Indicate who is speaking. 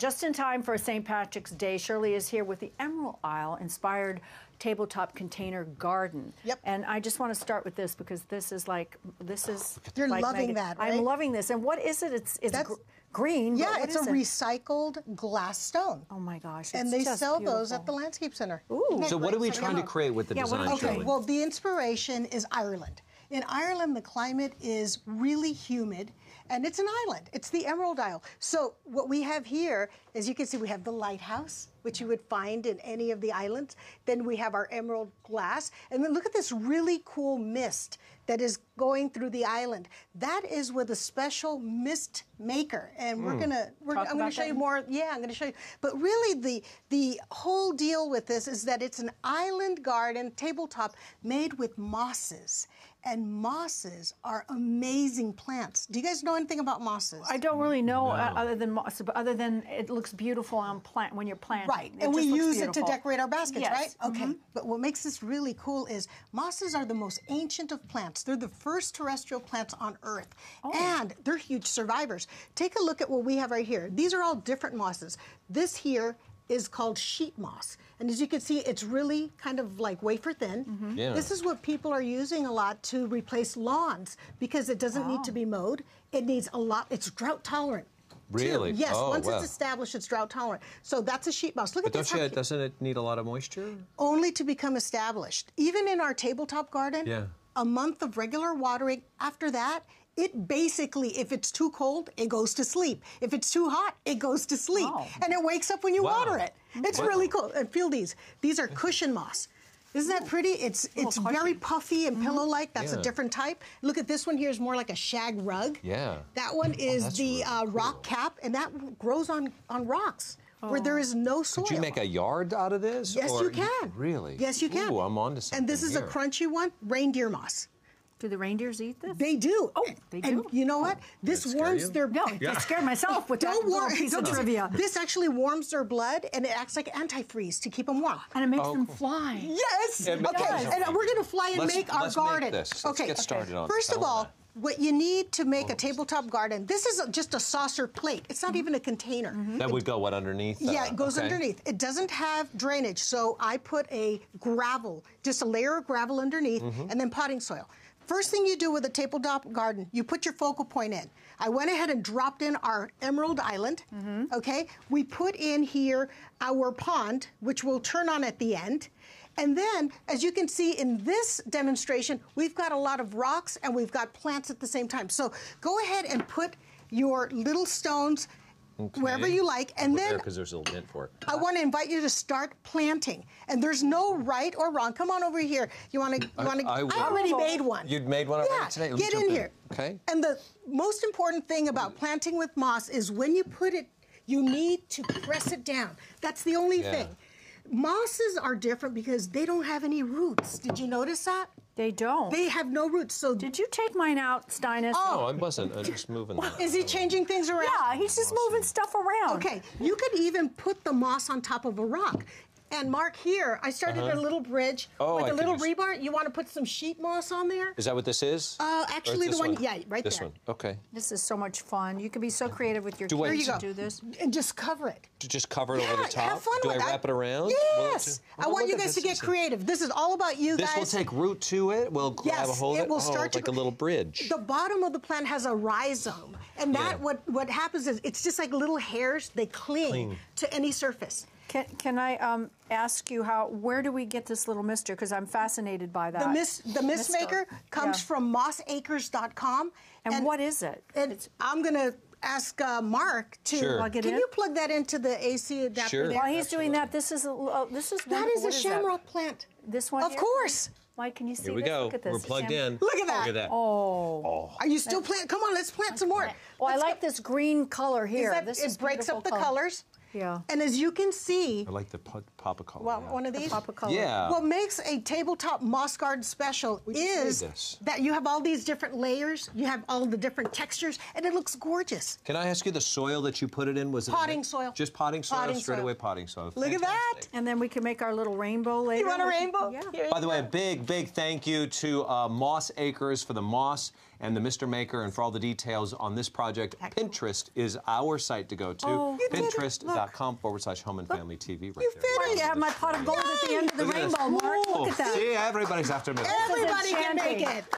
Speaker 1: Just in time for St. Patrick's Day, Shirley is here with the Emerald Isle inspired tabletop container garden.
Speaker 2: Yep.
Speaker 1: And I just want to start with this because this is
Speaker 2: You're
Speaker 1: like
Speaker 2: loving that, right?
Speaker 1: I'm loving this. And what is it? It's green.
Speaker 2: Yeah,
Speaker 1: but
Speaker 2: it's a recycled glass stone.
Speaker 1: Oh my gosh. It's
Speaker 2: and they
Speaker 1: just
Speaker 2: sell
Speaker 1: beautiful.
Speaker 2: those at the Landscape Center.
Speaker 1: Ooh.
Speaker 3: So what are we trying to create with the design,
Speaker 2: Okay,
Speaker 3: Shirley?
Speaker 2: well, the inspiration is Ireland. In Ireland, the climate is really humid, and it's an island. It's the Emerald Isle. So what we have here, as you can see, we have the lighthouse, which you would find in any of the islands. Then we have our emerald glass. And then look at this really cool mist that is going through the island. That is with a special mist maker. And I'm gonna show you more. Yeah, I'm gonna show you. But really the whole deal with this is that it's an island garden tabletop made with mosses. And mosses are amazing plants. Do you guys know anything about mosses?
Speaker 1: I don't really know other than moss, but other than it looks beautiful on when you're planting.
Speaker 2: Right, and we use it to
Speaker 1: beautiful.
Speaker 2: decorate our baskets,
Speaker 1: Yes.
Speaker 2: right? Okay, but what makes this really cool is mosses are the most ancient of plants. They're the first terrestrial plants on Earth, and they're huge survivors. Take a look at what we have right here. These are all different mosses. This here is called sheet moss. And as you can see, it's really kind of like wafer thin.
Speaker 3: Yeah.
Speaker 2: This is what people are using a lot to replace lawns because it doesn't need to be mowed. It needs a lot, it's drought tolerant.
Speaker 3: Really?
Speaker 2: Too. Yes,
Speaker 3: Oh,
Speaker 2: once
Speaker 3: wow.
Speaker 2: it's established, it's drought tolerant. So that's a sheet moss. Look
Speaker 3: But
Speaker 2: at this.
Speaker 3: doesn't it need a lot of moisture?
Speaker 2: Only to become established. Even in our tabletop garden, a month of regular watering, after that, it basically, if it's too cold, it goes to sleep. If it's too hot, it goes to sleep. And it wakes up when you water it. It's really cool. And feel these. These are cushion moss. Isn't that pretty? It's very puffy and pillow-like. That's a different type. Look at this one here is more like a shag rug.
Speaker 3: Yeah.
Speaker 2: That one is the rock cap, and that grows on rocks where there is no soil.
Speaker 3: Could you make a yard out of this?
Speaker 2: Yes, you can.
Speaker 3: Really?
Speaker 2: Yes, you can.
Speaker 3: Ooh, I'm on to something.
Speaker 2: And this is
Speaker 3: here.
Speaker 2: a crunchy one, reindeer moss.
Speaker 1: Do the reindeers eat this?
Speaker 2: They do.
Speaker 1: Oh, they do.
Speaker 2: And you know what? This warms their...
Speaker 1: No, I scared myself with that little piece of trivia.
Speaker 2: This actually warms their blood, and it acts like antifreeze to keep them warm.
Speaker 1: And it makes them fly.
Speaker 2: Yes!
Speaker 3: It
Speaker 2: Okay,
Speaker 3: does.
Speaker 2: and we're going to fly and make our garden.
Speaker 3: Let's get started on
Speaker 2: First of all, what you need to make a tabletop garden, this is just a saucer plate. It's not even a container.
Speaker 3: That would go what, underneath?
Speaker 2: Yeah, it goes underneath. It doesn't have drainage, so I put just a layer of gravel underneath, and then potting soil. First thing you do with a tabletop garden, you put your focal point in. I went ahead and dropped in our Emerald Island, okay? We put in here our pond, which will turn on at the end. And then, as you can see in this demonstration, we've got a lot of rocks and we've got plants at the same time. So go ahead and put your little stones wherever you like, and then
Speaker 3: because there's a little dent for it.
Speaker 2: I want to invite you to start planting. And there's no right or wrong. Come on over here. You want to? I already made one.
Speaker 3: You'd made one already today. Let me
Speaker 2: Get
Speaker 3: jump
Speaker 2: in here.
Speaker 3: Okay.
Speaker 2: And the most important thing about planting with moss is when you put it, you need to press it down. That's the only thing. Mosses are different because they don't have any roots. Did you notice that?
Speaker 1: They don't.
Speaker 2: They have no roots. So
Speaker 1: did you take mine out, Steinis?
Speaker 3: No, I wasn't. I'm just moving that.
Speaker 2: Is he changing things around?
Speaker 1: Yeah, he's just moving stuff around.
Speaker 2: Okay, you could even put the moss on top of a rock. And Mark, here, I started a little bridge with a little rebar. You want to put some sheet moss on there?
Speaker 3: Is that what this is?
Speaker 2: Actually, the one, right there.
Speaker 3: This one, okay.
Speaker 1: This is so much fun. You can be so creative with your kids.
Speaker 2: There you go.
Speaker 1: Do this.
Speaker 2: And just cover it.
Speaker 3: To just cover it over the top?
Speaker 2: Have fun
Speaker 3: Do
Speaker 2: with
Speaker 3: I wrap it around?
Speaker 2: Yes. I want you guys to get creative. This is all about you guys.
Speaker 3: This will take root to it? We'll grab a hold of it?
Speaker 2: It will start
Speaker 3: like a little bridge.
Speaker 2: The bottom of the plant has a rhizome. And that, what happens is, it's just like little hairs. They cling to any surface.
Speaker 1: Can I ask you where do we get this little mister? Because I'm fascinated by that.
Speaker 2: The mist maker comes from mossacres.com.
Speaker 1: And what is it?
Speaker 2: I'm going to ask Mark to plug it in. Can you plug that into the AC adapter there?
Speaker 1: While he's doing that, this is
Speaker 2: that is a shamrock plant.
Speaker 1: This one?
Speaker 2: Of course.
Speaker 1: Mike, can you see
Speaker 3: Here we
Speaker 1: this?
Speaker 3: go.
Speaker 1: Look at this.
Speaker 3: We're plugged in.
Speaker 2: Look at that.
Speaker 3: Look at that.
Speaker 1: Oh.
Speaker 2: Are you still planting? Come on, let's plant some more.
Speaker 1: Well, I like this green color here.
Speaker 2: It breaks up the colors.
Speaker 1: Yeah.
Speaker 2: And as you can see,
Speaker 3: I like the Papa color.
Speaker 2: well, one of these.
Speaker 1: Papa color.
Speaker 3: Yeah.
Speaker 2: What makes a tabletop moss garden special is
Speaker 3: this.
Speaker 2: that you have all these different layers, you have all the different textures, and it looks gorgeous.
Speaker 3: Can I ask you the soil that you put it in? Was it
Speaker 2: Potting soil.
Speaker 3: Just potting soil,
Speaker 2: Potting
Speaker 3: straight
Speaker 2: soil.
Speaker 3: away potting soil.
Speaker 2: Look at that.
Speaker 3: Fantastic.
Speaker 1: And then we can make our little rainbow later.
Speaker 2: You want a rainbow?
Speaker 1: Yeah.
Speaker 2: Here
Speaker 3: By
Speaker 2: you
Speaker 3: the way, a
Speaker 2: go.
Speaker 3: big, big thank you to Moss Acres for the moss and the Mr. Maker and for all the details on this project. Pinterest is our site to go to.
Speaker 1: Oh, you
Speaker 2: did it.
Speaker 3: Pinterest.com/Home and Family TV. Right
Speaker 2: You
Speaker 3: there.
Speaker 2: finished.
Speaker 1: I have my pot of gold at the end of the
Speaker 3: Look at this.
Speaker 1: rainbow, Mark. Look at that.
Speaker 3: See, everybody's after me.
Speaker 2: Everybody can make
Speaker 1: enchanting.
Speaker 2: it.